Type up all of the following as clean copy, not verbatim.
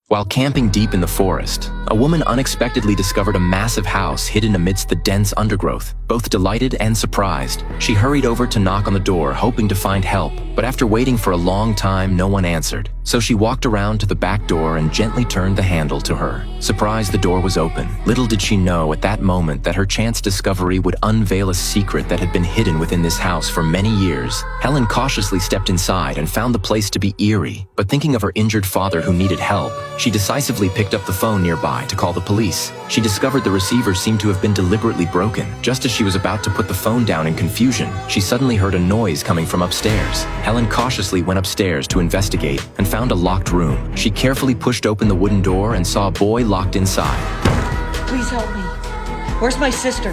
While camping deep in the forest, a woman unexpectedly discovered a massive house hidden amidst the dense undergrowth. Both delighted and surprised, she hurried over to knock on the door, hoping to find help. But after waiting for a long time, no one answered. So she walked around to the back door and gently turned the handle to her. Surprised, the door was open. Little did she know at that moment that her chance discovery would unveil a secret that had been hidden within this house for many years. Helen cautiously stepped inside and found the place to be eerie. But thinking of her injured father who needed help, she decisively picked up the phone nearby to call the police. She discovered the receiver seemed to have been deliberately broken. Just as she was about to put the phone down in confusion, she suddenly heard a noise coming from upstairs. Helen cautiously went upstairs to investigate and found a locked room. She carefully pushed open the wooden door and saw a boy locked inside. Please help me. Where's my sister?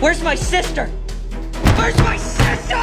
Where's my sister? Where's my sister?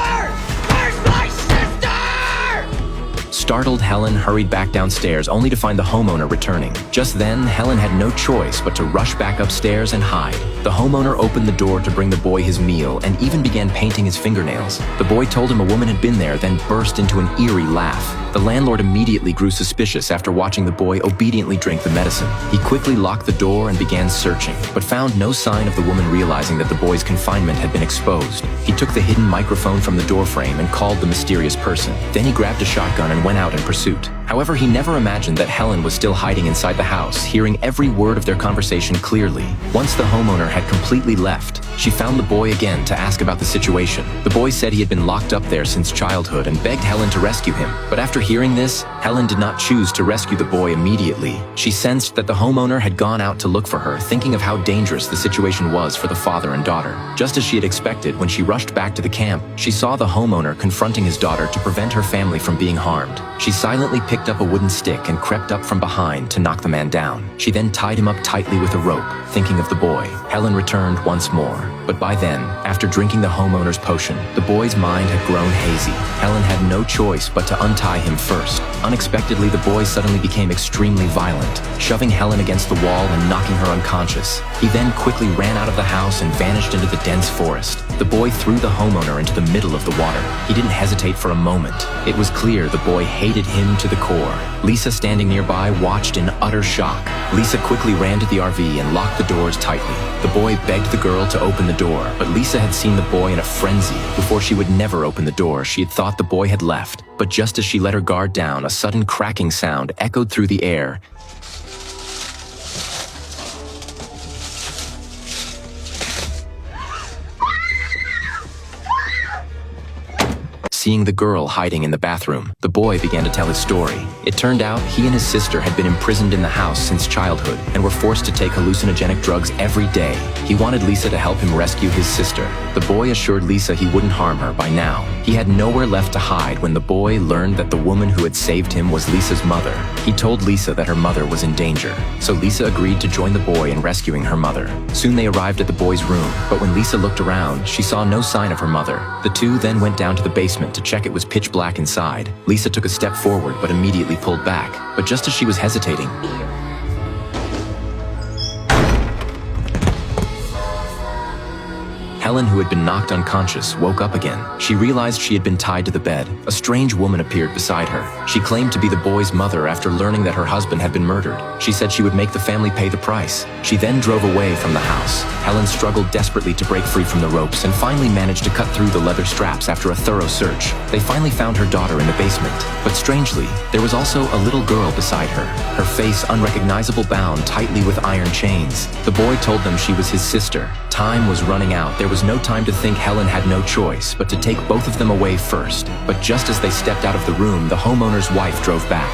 Where's my sister? Startled, Helen hurried back downstairs only to find the homeowner returning. Just then, Helen had no choice but to rush back upstairs and hide. The homeowner opened the door to bring the boy his meal and even began painting his fingernails. The boy told him a woman had been there, then burst into an eerie laugh. The landlord immediately grew suspicious after watching the boy obediently drink the medicine. He quickly locked the door and began searching, but found no sign of the woman realizing that the boy's confinement had been exposed. He took the hidden microphone from the doorframe and called the mysterious person. Then he grabbed a shotgun and went out in pursuit. However, he never imagined that Helen was still hiding inside the house, hearing every word of their conversation clearly. Once the homeowner had completely left, she found the boy again to ask about the situation. The boy said he had been locked up there since childhood and begged Helen to rescue him. But after hearing this, Helen did not choose to rescue the boy immediately. She sensed that the homeowner had gone out to look for her, thinking of how dangerous the situation was for the father and daughter. Just as she had expected, when she rushed back to the camp, she saw the homeowner confronting his daughter to prevent her family from being harmed. She silently picked up a wooden stick and crept up from behind to knock the man down. She then tied him up tightly with a rope, thinking of the boy. Helen returned once more. But by then, after drinking the homeowner's potion, the boy's mind had grown hazy. Helen had no choice but to untie him first. Unexpectedly, the boy suddenly became extremely violent, shoving Helen against the wall and knocking her unconscious. He then quickly ran out of the house and vanished into the dense forest. The boy threw the homeowner into the middle of the water. He didn't hesitate for a moment. It was clear the boy hated him to the core. Lisa, standing nearby, watched in utter shock. Lisa quickly ran to the RV and locked the doors tightly. The boy begged the girl to open the door, but Lisa had seen the boy in a frenzy. Before she would never open the door, she had thought the boy had left. But just as she let her guard down, a sudden cracking sound echoed through the air. Seeing the girl hiding in the bathroom, the boy began to tell his story. It turned out he and his sister had been imprisoned in the house since childhood and were forced to take hallucinogenic drugs every day. He wanted Lisa to help him rescue his sister. The boy assured Lisa he wouldn't harm her by now. He had nowhere left to hide when the boy learned that the woman who had saved him was Lisa's mother. He told Lisa that her mother was in danger, so Lisa agreed to join the boy in rescuing her mother. Soon they arrived at the boy's room, but when Lisa looked around, she saw no sign of her mother. The two then went down to the basement to check it was pitch black inside. Lisa took a step forward but immediately pulled back. But just as she was hesitating, Helen, who had been knocked unconscious, woke up again. She realized she had been tied to the bed. A strange woman appeared beside her. She claimed to be the boy's mother after learning that her husband had been murdered. She said she would make the family pay the price. She then drove away from the house. Helen struggled desperately to break free from the ropes and finally managed to cut through the leather straps after a thorough search. They finally found her daughter in the basement. But strangely, there was also a little girl beside her, her face unrecognizable, bound tightly with iron chains. The boy told them she was his sister. Time was running out. There was no time to think. Helen had no choice but to take both of them away first. But just as they stepped out of the room, the homeowner's wife drove back.